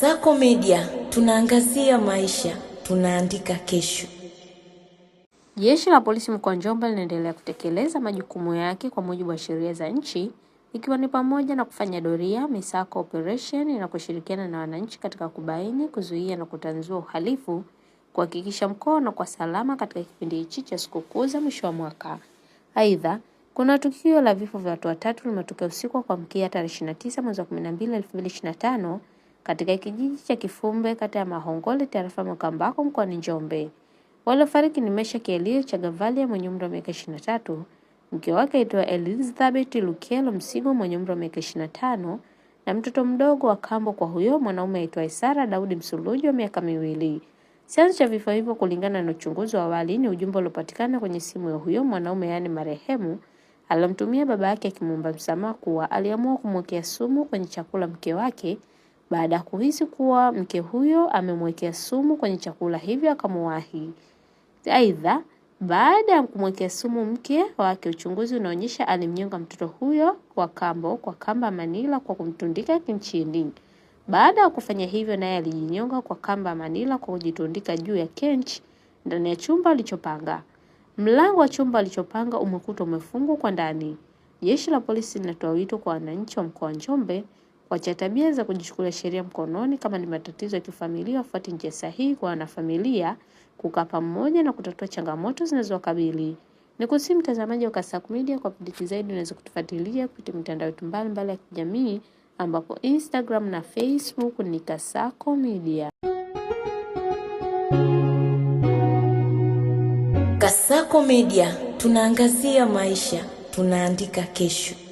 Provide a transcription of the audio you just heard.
Kasako Media, tunaangazia maisha, tunaandika kesho. Jeshi la Polisi mkoa wa Njombe linaendelea kutekeleza majukumu yake kwa mujibu wa sheria za nchi, ikiwa ni pamoja na kufanya doria, misako, operation na kushirikiana na wananchi katika kubaini, kuzuia na kutanzua uhalifu, kuhakikisha mkoa unakuwa salama katika kipindi hichi cha sikukuu za mwisho wa mwaka. Aidha, kuna tukio la vifo vya watu watatu limetokea usiku wa kuamkia tarehe 29 mwezi wa 12 2025 katika kijiji cha Kifumbe kata ya Mahongole tarafa Makambako mkoani Njombe. Waliofariki ni Meshaki Elio Chagavalia mwenye umri wa miaka 23, mke wake aitwa Elizabeth Lukelo Msigo mwenye umri wa miaka 25 na mtoto mdogo wa kambo kwa huyo mwanaume aitwa Isara Daudi Msuluji wa miaka 2. Chanzo cha vifo hivyo kulingana na uchunguzi wa awali ni ujumbe uliopatikana kwenye simu ya huyo mwanaume yani marehemu alomtumia baba yake akimwomba msamaha kuwa aliamua kumwekea sumu kwenye chakula mke wake baada ya kuhisi kuwa mke huyo amemwekea sumu kwenye chakula hivyo akamuwahi. Aidha, baada ya kumwekea sumu mke wake, uchunguzi unaonyesha alimnyonga mtoto huyo kwa kamba manila kwa kumtundika kinchini. Baada ya kufanya hivyo naye alijinyonga kwa kamba manila kwa kujitundika juu ya kenchi ndani ya chumba alichopanga. Mlango wa chumba alichopanga umekutwa umefungwa kwa ndani. Jeshi la Polisi linatoa wito kwa wananchi wa mkoa wa Njombe kuacha tabia za kujichukulia sheria mkononi kama ni matatizo ya kifamilia, wafuate njia sahihi kwa wanafamilia, kukaa pamoja na kutatua changamoto zinazowakabili. Nikusihi mtazamaji wa Kasako Media, kwa update zaidi unaweza kutufuatilia kupitia mitandao yetu mbalimbali ya kijamii ambapo Instagram na Facebook ni Kasako Media. Kasako Media, tunaangazia maisha, tunaandika kesho.